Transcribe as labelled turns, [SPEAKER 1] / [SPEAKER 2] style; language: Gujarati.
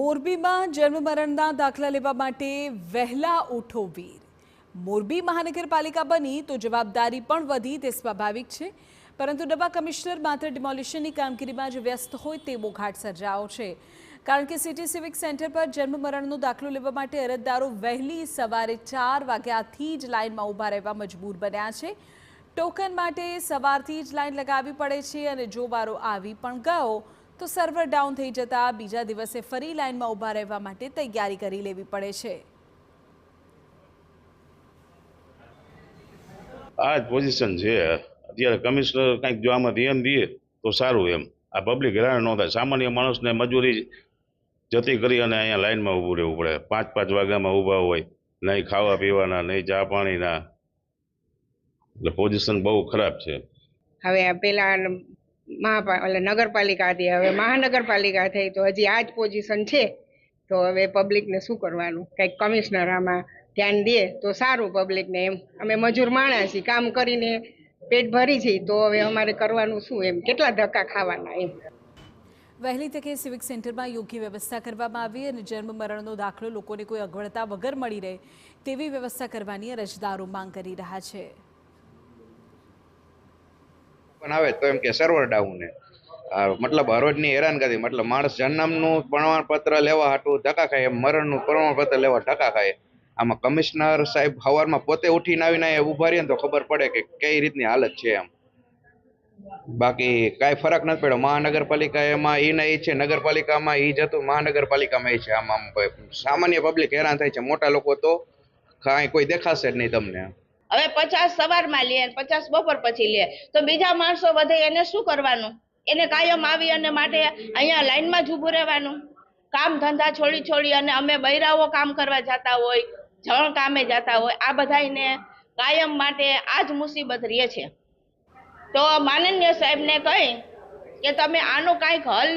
[SPEAKER 1] મોરબીમાં જન્મ મરણના દાખલા લેવા માટે વહેલા ઉઠો વીર. મોરબી મહાનગરપાલિકા બની તો જવાબદારી પણ વધી તે સ્વાભાવિક છે, પરંતુ નવા કમિશનર માત્ર ડિમોલિશનની કામગીરીમાં જ વ્યસ્ત હોય તેવો ઘાટ સર્જાયો છે. કારણ કે સિટી સિવિક સેન્ટર પર જન્મ મરણનો દાખલો લેવા માટે અરજદારો વહેલી સવારે 4 વાગ્યાથી જ લાઇનમાં ઊભા રહેવા મજબૂર બન્યા છે. ટોકન માટે સવારથી જ લાઇન લગાવવી પડે છે અને જો વારો આવી પણ ગયો તો સર્વર ડાઉન થઈ જતા બીજા દિવસે ફરી લાઇનમાં ઊભા રહેવા માટે તૈયારી કરી લેવી પડે છે.
[SPEAKER 2] આ જ પોઝિશન છે અત્યારે. કમિશનર કંઈક જો આમાં ધ્યાન દે તો સારું. એમ આ પબ્લિક હેરાન ન થાય. સામાન્ય માણસને મજૂરી જતી કરી અને અહીંયા લાઇનમાં ઊભું રહેવું પડે. 5-5 વાગ્યામાં ઊભા હોય, નહીં ખાવા પીવાના, નહીં ચા પાણીના. એટલે પોઝિશન બહુ ખરાબ છે.
[SPEAKER 3] હવે પેલા નગરપાલિકા હતી, હવે મહાનગરપાલિકા થઈ તો હજી આ જ પોઝિશન છે. તો હવે પબ્લિકને શું કરવાનું? કંઈક કમિશનર આમાં ધ્યાન દે તો સારું પબ્લિકને. એમ અમે મજૂર માણસ છીએ, કામ કરીને પેટ ભરી છીએ, તો હવે અમારે કરવાનું શું? એમ કેટલા ધક્કા ખાવાના? એમ
[SPEAKER 1] વહેલી તકે સિવિક સેન્ટરમાં યોગ્ય વ્યવસ્થા કરવામાં આવી અને જન્મ મરણનો દાખલો લોકોને કોઈ અગવડતા વગર મળી રહે તેવી વ્યવસ્થા કરવાની અરજદારો માંગ કરી રહ્યા છે.
[SPEAKER 4] આવે તો એમ કે સર્વર ડાઉન ને મતલબ હરોજની હેરાનગતિ. મતલબ માણસ જન્મનું પ્રમાણપત્ર લેવા હાટું ધક્કા ખાય, મરણનું પ્રમાણપત્ર લેવા ધક્કા ખાય. આમાં કમિશનર સાહેબ સવારમાં પોતે ઉઠીને આવીને ઉભા રહીએ તો ખબર પડે કે કઈ રીતની હાલત છે. એમ બાકી કાંઈ ફરક નથી પડ્યો. મહાનગરપાલિકા એમાં ઈ ને ઈ છે, નગરપાલિકામાં ઈ જતું, મહાનગરપાલિકામાં ઈ છે. આમાં સામાન્ય પબ્લિક હેરાન થાય છે. મોટા લોકો તો કાંઈ કોઈ દેખાશે જ નહીં તમને.
[SPEAKER 5] હવે 50 સવારમાં લે, 50 બપોર પછી લે, તો બીજા માણસો વધે એને શું કરવાનું? એને કાયમ આવી અને માટે અહીંયા લાઈનમાં જ ઊભું રહેવાનું? કામ ધંધા છોડી અને અમે બૈરાઓ કામ કરવા જતા હોય, જણ કામે જતા હોય, આ બધાને કાયમ માટે આ જ મુસીબત રહે છે. તો માનનીય સાહેબને કહી કે તમે આનો કાંઈક હલ